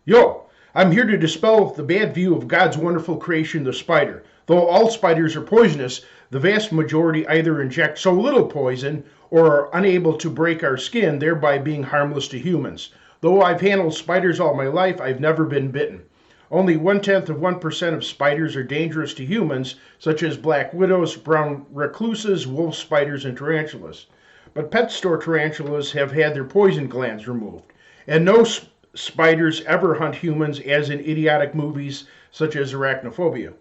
Yo, I'm here to dispel the bad view of God's wonderful creation, the spider. Though all spiders are poisonous, the vast majority either inject so little poison or are unable to break our skin, thereby being harmless to humans. Though I've handled spiders all my life, I've never been bitten. Only 1/10 of 1% of spiders are dangerous to humans, such as black widows, brown recluses, wolf spiders, and tarantulas. But pet store tarantulas have had their poison glands removed. And no spiders ever hunt humans, as in idiotic movies such as Arachnophobia.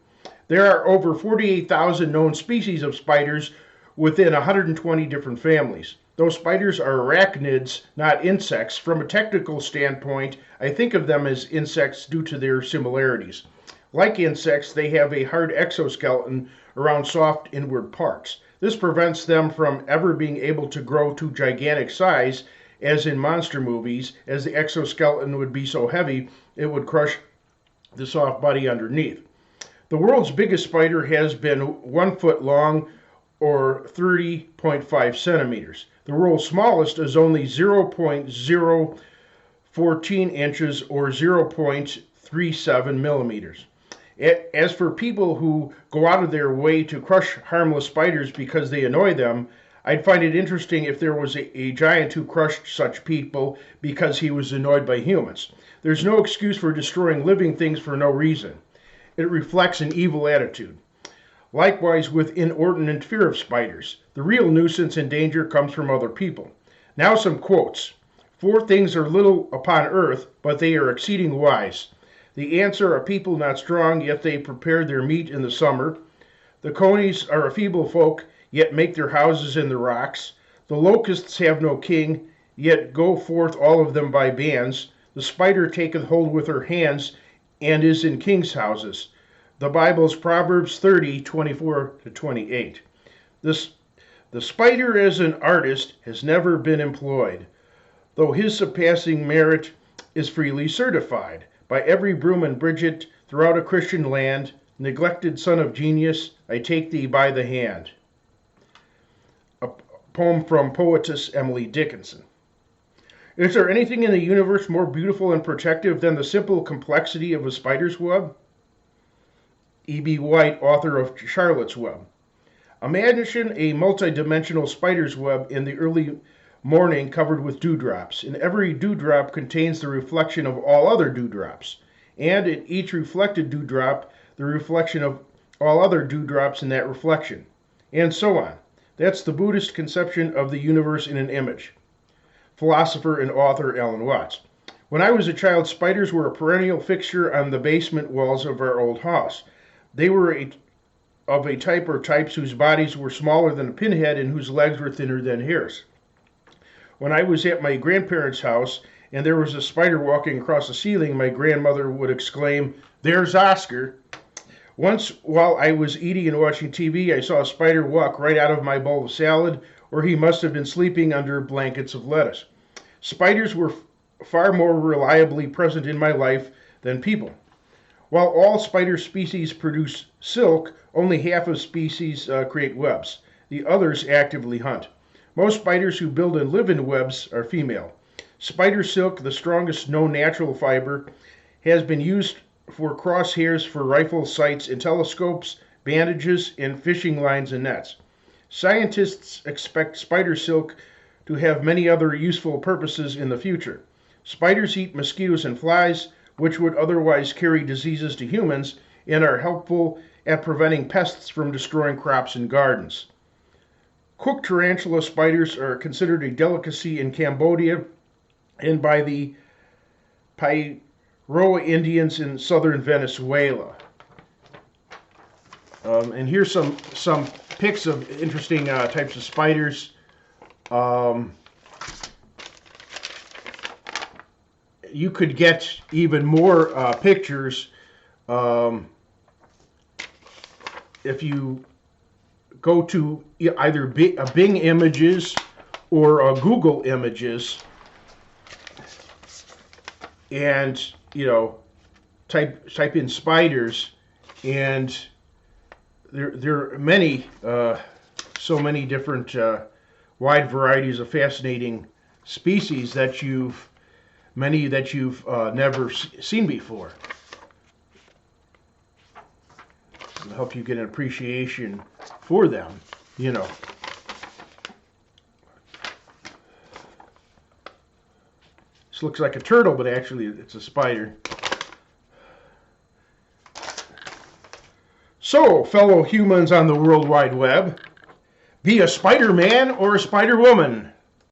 There are over 48,000 known species of spiders within 120 different families. Those spiders are arachnids, not insects. From a technical standpoint, I think of them as insects due to their similarities. Like insects, they have a hard exoskeleton around soft inward parts. This prevents them from ever being able to grow to gigantic size, as in monster movies, as the exoskeleton would be so heavy it would crush the soft body underneath. The world's biggest spider has been 1 foot long, or 30.5 centimeters. The world's smallest is only 0.014 inches, or 0.37 millimeters. As for people who go out of their way to crush harmless spiders because they annoy them, I'd find it interesting if there was a giant who crushed such people because he was annoyed by humans. There's no excuse for destroying living things for no reason. It reflects an evil attitude. Likewise, with inordinate fear of spiders, the real nuisance and danger comes from other people. Now, some quotes. Four things are little upon earth, but they are exceeding wise. The ants are a people not strong, yet they prepare their meat in the summer. The conies are a feeble folk, yet make their houses in the rocks. The locusts have no king, yet go forth all of them by bands. The spider taketh hold with her hands, and is in kings' houses. The Bible's Proverbs 30:24-28. This, the spider as an artist has never been employed, though his surpassing merit is freely certified by every Broom and Bridget throughout a Christian land. Neglected son of genius, I take thee by the hand. A poem from poetess Emily Dickinson. Is there anything in the universe more beautiful and protective than the simple complexity of a spider's web? E.B. White, author of Charlotte's Web. Imagine a multi-dimensional spider's web in the early morning covered with dewdrops, and every dewdrop contains the reflection of all other dewdrops, and in each reflected dewdrop, the reflection of all other dewdrops in that reflection, and so on. That's the Buddhist conception of the universe in an image. Philosopher and author Alan Watts. When I was a child, spiders were a perennial fixture on the basement walls of our old house. They were of a type or types whose bodies were smaller than a pinhead and whose legs were thinner than hairs. When I was at my grandparents' house and there was a spider walking across the ceiling, my grandmother would exclaim, "There's Oscar." Once, while I was eating and watching TV, I saw a spider walk right out of my bowl of salad, or he must have been sleeping under blankets of lettuce. Spiders were far more reliably present in my life than people. While all spider species produce silk, only half of species create webs. The others actively hunt. Most spiders who build and live in webs are female. Spider silk, the strongest known natural fiber, has been used for crosshairs for rifle sights and telescopes, bandages, and fishing lines and nets. Scientists expect spider silk to have many other useful purposes in the future. Spiders eat mosquitoes and flies, which would otherwise carry diseases to humans, and are helpful at preventing pests from destroying crops and gardens. Cooked tarantula spiders are considered a delicacy in Cambodia and by the Pairoa Indians in southern Venezuela. And here's some pics of interesting types of spiders. You could get even more pictures if you go to either Bing Images or Google Images, and type in spiders, and there are many, so many different wide varieties of fascinating species that you've many that you've never seen before. It'll help you get an appreciation for them, you know. This looks like a turtle, but actually it's a spider. So, fellow humans on the World Wide Web, be a Spider-Man or a Spider-Woman.